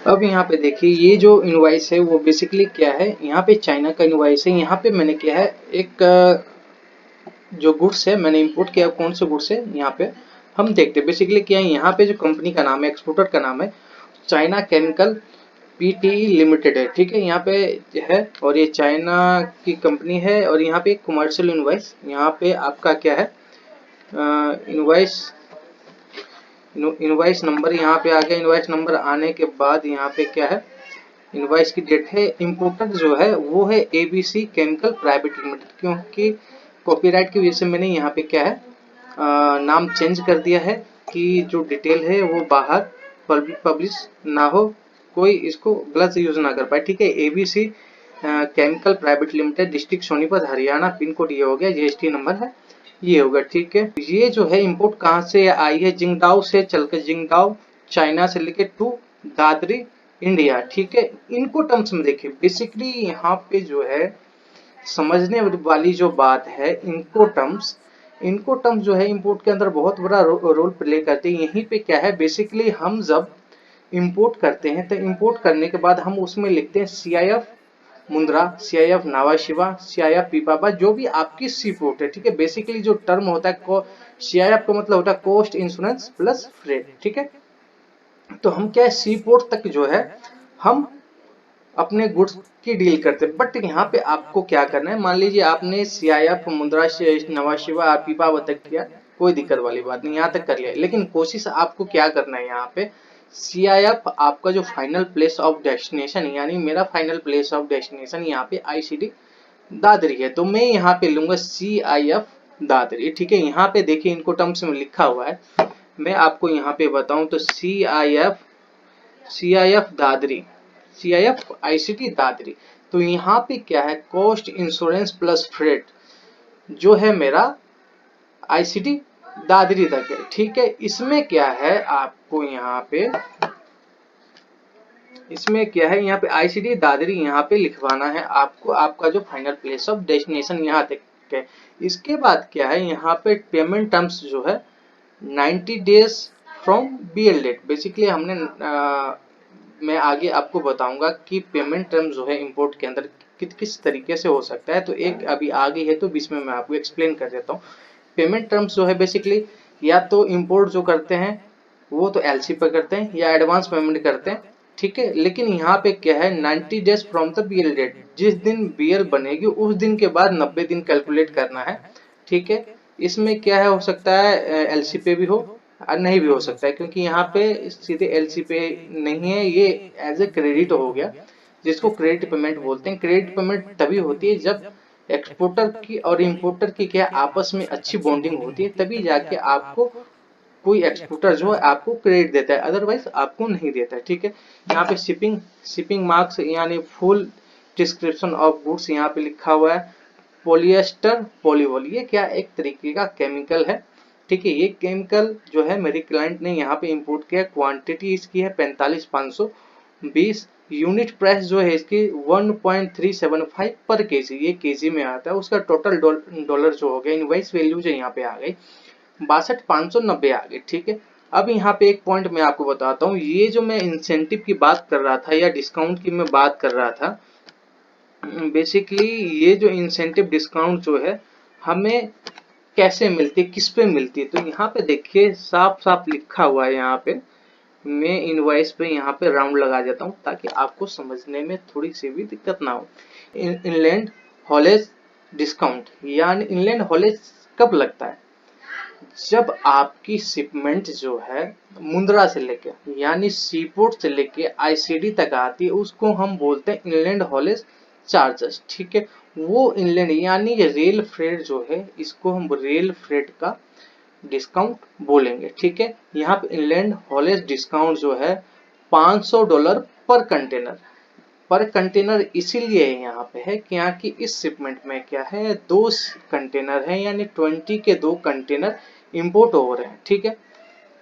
अब यहाँ पे देखिए ये जो इनवॉइस है वो बेसिकली क्या है, यहाँ पे चाइना का इनवॉइस है। यहाँ पे मैंने क्या है एक जो गुड्स है मैंने इंपोर्ट किया, कौन से गुड्स है यहाँ पे हम देखते हैं। बेसिकली क्या है, यहाँ पे जो कंपनी का नाम है, एक्सपोर्टर का नाम है चाइना केमिकल पीटीई लिमिटेड है, ठीक है। यहाँ पे है और ये चाइना की कंपनी है। और यहाँ पे कमर्शियल इनवॉइस, यहाँ पे आपका क्या है इनवॉइस इनवॉइस नंबर यहाँ पे आ गया। इनवॉइस नंबर आने के बाद यहाँ पे क्या है, इनवॉइस की डेट है। इंपोर्टर जो है वो है एबीसी केमिकल प्राइवेट लिमिटेड, क्योंकि कॉपीराइट की वजह से मैंने यहाँ पे क्या है नाम चेंज कर दिया है कि जो डिटेल है वो बाहर पब्लिश ना हो, कोई इसको गलत यूज ना कर पाए, ठीक है। ABC chemical private limited, district Sonipat Haryana, pin code ये हो गया, जीएसटी नंबर है ये होगा, ठीक है। ये जो है इंपोर्ट कहाँ से आई है, जिंगडाओ से चल के, जिंगडाओ चाइना से लेके टू दादरी इंडिया, ठीक है। इनको टर्म्स में देखिए, बेसिकली यहाँ पे जो है समझने वाली जो बात है, इनको टर्म्स जो है इंपोर्ट के अंदर बहुत बड़ा रोल प्ले करते हैं। यहीं पे क्या है, बेसिकली हम जब इंपोर्ट करते हैं तो इंपोर्ट करने के बाद हम उसमें लिखते हैं सीआईएफ मुंद्रा, सीआईएफ नावाशिवा, सीआईएफ पीपापा, जो भी आपकी सी पोर्ट है, ठीक है। बेसिकली जो टर्म होता है सीआईएफ का मतलब होता है कॉस्ट इंश्योरेंस प्लस फ्रेट, ठीक है। तो हम क्या है सी पोर्ट तक जो है हम अपने गुड्स की डील करते हैं। बट यहाँ पे आपको क्या करना है, मान लीजिए आपने सीआईएफ मुंद्रा नवाशिवा पीपा तक किया, कोई दिक्कत वाली बात नहीं, यहाँ तक कर लिया। लेकिन कोशिश आपको क्या करना है, यहाँ पे सीआईएफ आपका जो फाइनल प्लेस ऑफ डेस्टिनेशन, यानी मेरा फाइनल प्लेस ऑफ डेस्टिनेशन यहाँ पे आईसीडी दादरी है, तो मैं यहाँ पे लूंगा सीआईएफ दादरी, ठीक है। यहाँ पे देखिए इनको टर्म्स में लिखा हुआ है, मैं आपको यहाँ पे बताऊं तो CIF Dadri, CIF ICT Dadri. तो यहाँ पे क्या है, कॉस्ट इंश्योरेंस प्लस फ्रेट जो है मेरा आईसीटी दादरी तक है, ठीक है। इसमें क्या है आपको यहाँ पे, इसमें क्या है, यहाँ पे आईसीटी दादरी यहाँ पे लिखवाना है आपको, आपका जो फाइनल प्लेस ऑफ डेस्टिनेशन यहाँ तक है। इसके बाद क्या है, यहाँ पे पेमेंट टर्म्स जो है 90 days from BL date. Basically हमने मैं आगे आपको बताऊंगा कि पेमेंट टर्म जो है इंपोर्ट के अंदर किस तरीके से हो सकता है। तो एक अभी आगे है तो बीच में मैं आपको एक्सप्लेन कर देता हूँ। पेमेंट टर्म्स जो है बेसिकली या तो इंपोर्ट जो करते हैं वो तो एलसी पे करते हैं या एडवांस पेमेंट करते हैं, ठीक है। लेकिन यहाँ पे क्या है 90 days from the BL date, जिस दिन बीएल बनेगी उस दिन के बाद 90 दिन कैलकुलेट करना है, ठीक है। इसमें क्या है, हो सकता है एलसी पे भी हो और नहीं भी हो सकता है, क्योंकि यहाँ पे सीधे एलसी पे नहीं है, ये एज ए क्रेडिट हो गया, जिसको क्रेडिट पेमेंट बोलते हैं। क्रेडिट पेमेंट तभी होती है जब एक्सपोर्टर की और इंपोर्टर की क्या आपस में अच्छी बॉन्डिंग होती है, तभी जाके आपको कोई एक्सपोर्टर जो है आपको क्रेडिट देता है, अदरवाइज आपको नहीं देता है, ठीक है। यहाँ पे शिपिंग मार्क्स यानी फुल डिस्क्रिप्शन ऑफ गुड्स यहाँ पे लिखा हुआ है। पॉलिएस्टर पॉलीवॉल, ये क्या एक तरीके का केमिकल है, ठीक है। ये केमिकल जो है मेरे क्लाइंट ने यहाँ पे इंपोर्ट किया, क्वांटिटी इसकी है 45,520, यूनिट प्राइस जो है इसकी 1.375 पर केजी, ये केजी में आता है। उसका टोटल डॉलर जो हो गया, इनवॉइस वैल्यू जो यहाँ पे आ गई 62,590 आ गई, ठीक है। अब यहाँ पे एक पॉइंट मैं आपको बताता हूँ, ये जो मैं इंसेंटिव की बात कर रहा था या डिस्काउंट की मैं बात कर रहा था, बेसिकली ये जो इंसेंटिव डिस्काउंट जो है हमें कैसे मिलती है, किस पे मिलती है, तो यहाँ पे देखिए साफ साफ लिखा हुआ है। यहाँ पे मैं इनवॉइस पे यहाँ पे राउंड लगा देता हूँ ताकि आपको समझने में थोड़ी सी भी दिक्कत ना हो। इनलैंड हॉलेज डिस्काउंट, यानी इनलैंड हॉलेज कब लगता है, जब आपकी शिपमेंट जो है मुंद्रा से लेके यानी सीपोर्ट से लेके आईसीडी तक आती है, उसको हम बोलते हैं इनलैंड हॉलेज चार्जेस, ठीक है। वो इनलैंड यानी रेल फ्रेट जो है, इसको हम रेल फ्रेट का डिस्काउंट बोलेंगे, ठीक है। यहाँ पे इनलैंड हॉलेज डिस्काउंट जो है $500 पर कंटेनर इसीलिए यहाँ पे है क्योंकि इस शिपमेंट में क्या है, 2 कंटेनर है, यानी 20 के 2 कंटेनर इंपोर्ट हो रहे हैं, ठीक है।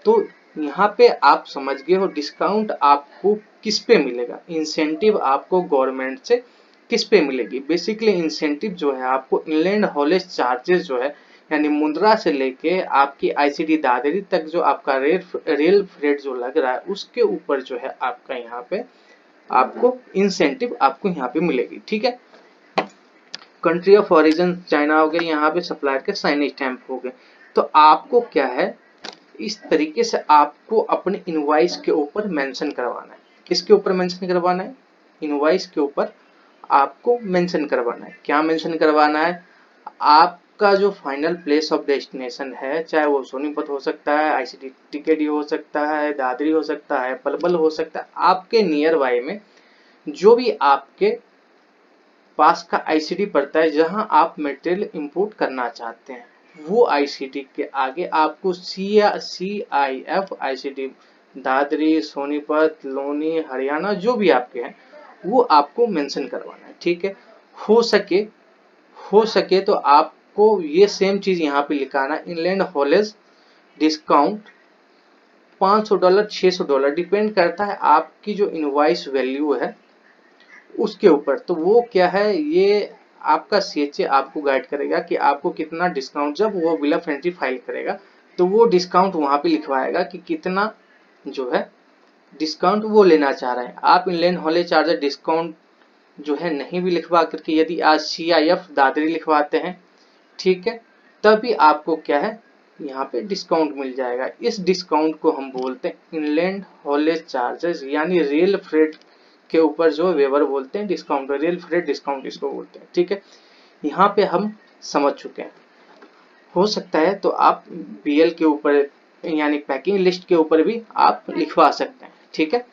तो यहाँ पे आप समझ गए हो डिस्काउंट आपको किस पे मिलेगा, इंसेंटिव आपको गवर्नमेंट से किस पे मिलेगी। बेसिकली इंसेंटिव जो है आपको इनलैंड हॉलेज चार्जेस जो है यानी मुंद्रा से लेके आपकी आईसीडी दादरी तक जो आपका रेल फ्रेट जो लग रहा है उसके ऊपर जो है आपका यहाँ पे आपको इंसेंटिव आपको यहाँ पे मिलेगी। ठीक है, कंट्री ऑफ ओरिजिन चाइना हो गई, यहाँ पे सप्लायर के साइन स्टैंप हो गए। तो आपको क्या है, इस तरीके से आपको अपने इनवॉइस के ऊपर मेंशन करवाना है। किसके ऊपर मेंशन करवाना है? इनवॉइस के ऊपर आपको मेंशन करवाना है। क्या मेंशन करवाना है? आपका जो फाइनल प्लेस ऑफ डेस्टिनेशन है, चाहे वो सोनीपत हो सकता है, आईसीडी टिकेडी हो सकता है, दादरी हो सकता है, पलवल हो सकता है, आपके नियर बाय में जो भी आपके पास का आईसीडी पड़ता है जहां आप मटेरियल इंपोर्ट करना चाहते हैं, वो आईसीडी के आगे आपको CIF आईसीडी दादरी, सोनीपत, लोनी, हरियाणा जो भी आपके हैं वो आपको मेंशन करवाना है। ठीक है, हो सके तो आपको ये सेम चीज यहाँ पे लिखाना, इनलैंड हॉलेज डिस्काउंट $500 $600 डिपेंड करता है आपकी जो इनवॉइस वैल्यू है उसके ऊपर। तो वो क्या है, ये आपका CHA आपको गाइड करेगा कि आपको कितना डिस्काउंट, जब वो बिल ऑफ एंट्री फाइल करेगा तो वो डिस्काउंट वहां पे लिखवाएगा कि कितना जो है डिस्काउंट वो लेना चाह रहे हैं। आप इनलैंड हॉलेज चार्जर डिस्काउंट जो है नहीं भी लिखवा करके यदि आज CIF दादरी लिखवाते हैं, ठीक है, तभी आपको क्या है यहाँ पे डिस्काउंट मिल जाएगा। इस डिस्काउंट को हम बोलते हैं इनलैंड हॉलेज चार्जेस, यानी रेल फ्रेट के ऊपर जो वेवर बोलते हैं डिस्काउंट, रेल फ्रेट डिस्काउंट इसको बोलते हैं। ठीक है, यहाँ पे हम समझ चुके हैं। हो सकता है तो आप BL के ऊपर यानी पैकिंग लिस्ट के ऊपर भी आप लिखवा सकते हैं। ठीक है।